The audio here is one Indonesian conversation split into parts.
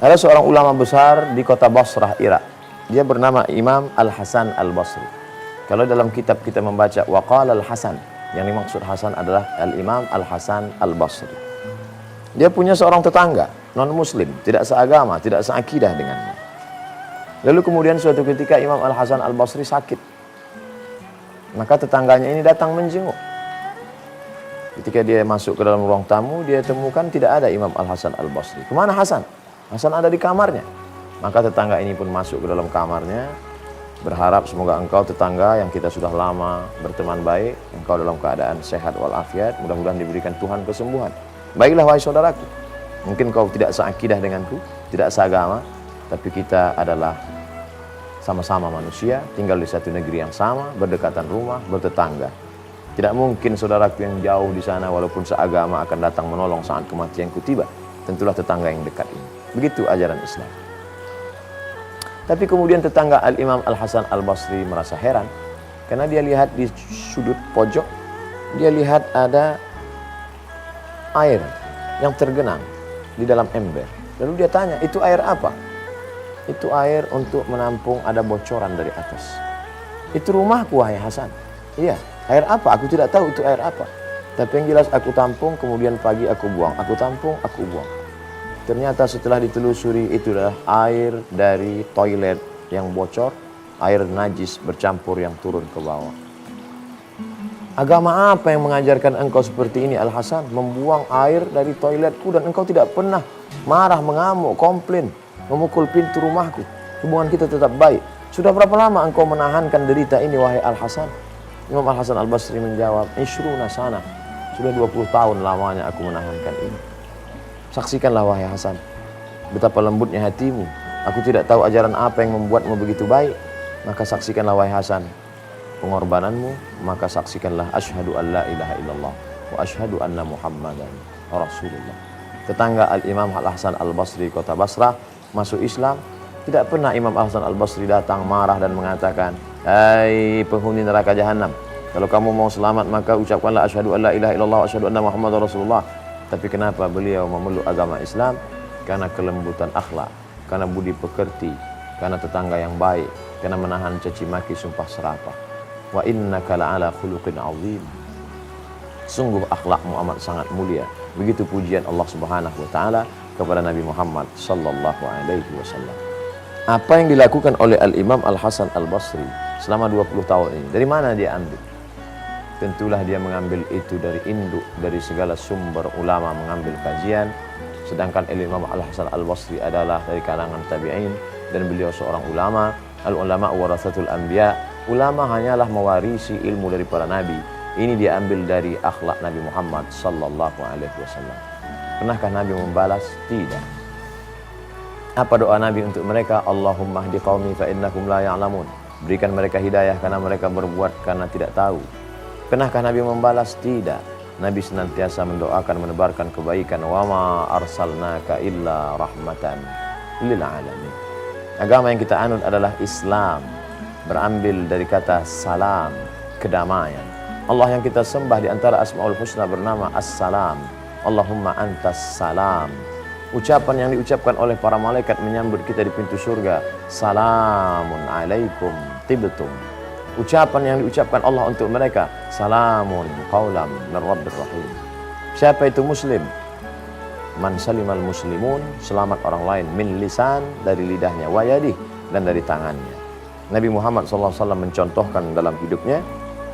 Ada seorang ulama besar di kota Basrah, Irak. Dia bernama Imam Al-Hasan Al-Basri. Kalau dalam kitab kita membaca Waqala Al-Hasan, yang dimaksud Hasan adalah Al-Imam Al-Hasan Al-Basri. Dia punya seorang tetangga, non-muslim, tidak seagama, tidak seakidah dengannya. Lalu kemudian suatu ketika Imam Al-Hasan Al-Basri sakit. Maka tetangganya ini datang menjenguk. Ketika dia masuk ke dalam ruang tamu, dia temukan tidak ada Imam Al-Hasan Al-Basri. Kemana Hasan? Hasan ada di kamarnya. Maka tetangga ini pun masuk ke dalam kamarnya, berharap semoga engkau tetangga yang kita sudah lama berteman baik, engkau dalam keadaan sehat walafiat, mudah-mudahan diberikan Tuhan kesembuhan. Baiklah wahai saudaraku, mungkin kau tidak seakidah denganku, tidak seagama, tapi kita adalah sama-sama manusia, tinggal di satu negeri yang sama, berdekatan rumah, bertetangga. Tidak mungkin saudaraku yang jauh di sana walaupun seagama akan datang menolong saat kematianku tiba. Tentulah tetangga yang dekat ini. Begitu ajaran Islam. Tapi kemudian tetangga Al-Imam Al-Hasan Al-Basri merasa heran, karena dia lihat di sudut pojok, dia lihat ada air yang tergenang di dalam ember. Lalu dia tanya, itu air apa? Itu air untuk menampung ada bocoran dari atas. Itu rumahku wahai Hasan. Iya, air apa? Aku tidak tahu itu air apa. Tapi yang jelas aku tampung, kemudian pagi aku buang. Aku tampung, aku buang. Ternyata setelah ditelusuri itu adalah air dari toilet yang bocor, air najis bercampur yang turun ke bawah. Agama apa yang mengajarkan engkau seperti ini Al-Hasan? Membuang air dari toiletku dan engkau tidak pernah marah, mengamuk, komplain, memukul pintu rumahku. Hubungan kita tetap baik. Sudah berapa lama engkau menahankan derita ini wahai Al-Hasan? Imam Al-Hasan Al-Basri menjawab, Ishruna sana. Sudah 20 tahun lamanya aku menahankan ini. Saksikanlah wahai Hasan, betapa lembutnya hatimu. Aku tidak tahu ajaran apa yang membuatmu begitu baik. Maka saksikanlah wahai Hasan pengorbananmu, maka saksikanlah asyhadu an la ilaha illallah wa asyhadu anna Muhammadan Rasulullah. Tetangga Al-Imam Al-Hasan Al-Basri kota Basrah masuk Islam. Tidak pernah Imam Al-Hasan Al-Basri datang marah dan mengatakan, hai penghuni neraka jahanam, kalau kamu mau selamat maka ucapkanlah asyhadu an la ilaha illallah wa asyhadu anna Muhammadar Rasulullah. Tapi kenapa beliau memeluk agama Islam? Karena kelembutan akhlak, karena budi pekerti, karena tetangga yang baik, karena menahan caci maki sumpah serapah. Wa innaka la'ala khuluqin azim. Sungguh akhlakmu amat sangat mulia. Begitu pujian Allah Subhanahu wa taala kepada Nabi Muhammad sallallahu alaihi wasallam. Apa yang dilakukan oleh Al-Imam Al-Hasan Al-Basri selama 20 tahun ini, dari mana dia ambil? Tentulah dia mengambil itu dari induk, dari segala sumber ulama mengambil kajian. Sedangkan Imam Al-Hasan Al-Basri adalah dari kalangan tabi'in dan beliau seorang ulama. Al-ulama warathatul anbiya. Ulama hanyalah mewarisi ilmu dari para nabi. Ini dia ambil dari akhlak Nabi Muhammad sallallahu alaihi wasallam. Pernahkah Nabi membalas? Tidak. Apa doa Nabi untuk mereka? Allahumma hdi qaumi fa innakum la ya'lamun. Berikan mereka hidayah karena mereka berbuat karena tidak tahu. Pernahkah Nabi membalas? Tidak. Nabi senantiasa mendoakan menebarkan kebaikan. Wa ma arsalnaka illa rahmatan lil alamin. Agama yang kita anut adalah Islam, berambil dari kata salam, kedamaian. Allah yang kita sembah di antara Asmaul Husna bernama As-Salam. Allahumma antas salam. Ucapan yang diucapkan oleh para malaikat menyambut kita di pintu surga, salamun alaikum tibtum. Ucapan yang diucapkan Allah untuk mereka, salamun qaulam min rabbir rahim. Siapa itu muslim? Man salimal muslimun, selamat orang lain, min lisan, dari lidahnya, wa yadih, dan dari tangannya. Nabi Muhammad SAW mencontohkan dalam hidupnya,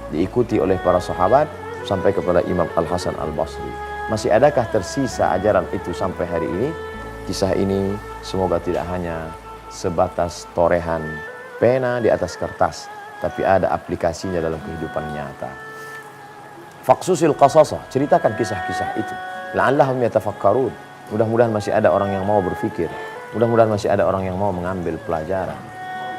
diikuti oleh para sahabat sampai kepada Imam Al-Hasan Al-Basri. Masih adakah tersisa ajaran itu sampai hari ini? Kisah ini semoga tidak hanya sebatas torehan pena di atas kertas, tapi ada aplikasinya dalam kehidupan nyata. Faqsusil qasasa, ceritakan kisah-kisah itu. La'allahum yatafakkarun. Mudah-mudahan masih ada orang yang mau berpikir. Mudah-mudahan masih ada orang yang mau mengambil pelajaran.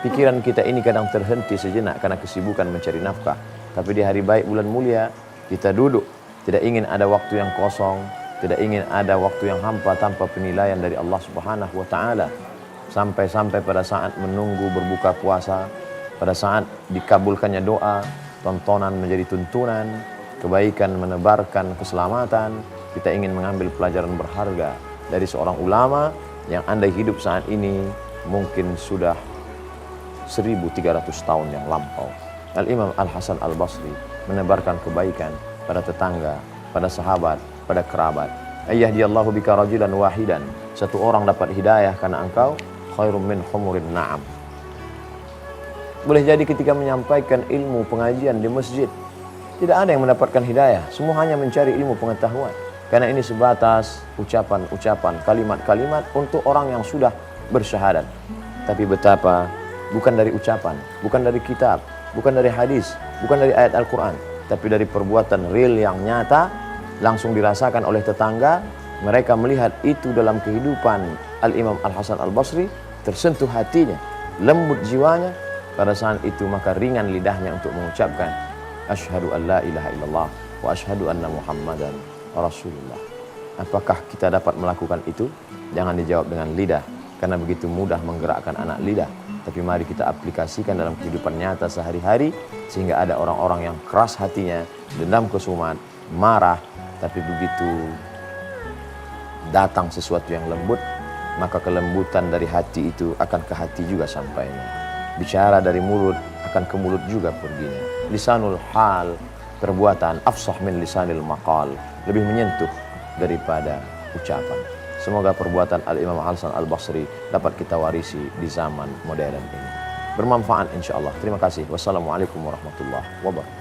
Pikiran kita ini kadang terhenti sejenak karena kesibukan mencari nafkah. Tapi di hari baik bulan mulia, kita duduk. Tidak ingin ada waktu yang kosong. Tidak ingin ada waktu yang hampa tanpa penilaian dari Allah Subhanahu wa ta'ala. Sampai-sampai pada saat menunggu berbuka puasa, pada saat dikabulkannya doa, tontonan menjadi tuntunan, kebaikan menebarkan keselamatan, kita ingin mengambil pelajaran berharga dari seorang ulama yang andai hidup saat ini mungkin sudah 1300 tahun yang lampau. Al-Imam Al-Hasan Al-Basri menebarkan kebaikan pada tetangga, pada sahabat, pada kerabat. Ayyahdiyallahu bika rajulan wahidan. Satu orang dapat hidayah karena engkau, khairum min humurin na'am. Boleh jadi ketika menyampaikan ilmu pengajian di masjid, tidak ada yang mendapatkan hidayah. Semua hanya mencari ilmu pengetahuan. Karena ini sebatas ucapan-ucapan, kalimat-kalimat untuk orang yang sudah bersyahadat. Tapi betapa bukan dari ucapan, bukan dari kitab, bukan dari hadis, bukan dari ayat Al-Quran, tapi dari perbuatan real yang nyata, langsung dirasakan oleh tetangga. Mereka melihat itu dalam kehidupan Al-Imam Al-Hasan Al-Basri, tersentuh hatinya, lembut jiwanya. Pada saat itu maka ringan lidahnya untuk mengucapkan asyhadu an la ilaha illallah wa asyhadu anna Muhammadan Rasulullah. Apakah kita dapat melakukan itu? Jangan dijawab dengan lidah, karena begitu mudah menggerakkan anak lidah. Tapi mari kita aplikasikan dalam kehidupan nyata sehari-hari, sehingga ada orang-orang yang keras hatinya, dendam kesumat, marah, tapi begitu datang sesuatu yang lembut, maka kelembutan dari hati itu akan ke hati juga sampainya. Bicara dari mulut akan ke mulut juga perginya. Lisanul hal, perbuatan, afsah min lisanil maqal, lebih menyentuh daripada ucapan. Semoga perbuatan Al-Imam Al-Hasan Al-Basri dapat kita warisi di zaman modern ini. Bermanfaat insya Allah. Terima kasih. Wassalamualaikum warahmatullahi wabarakatuh.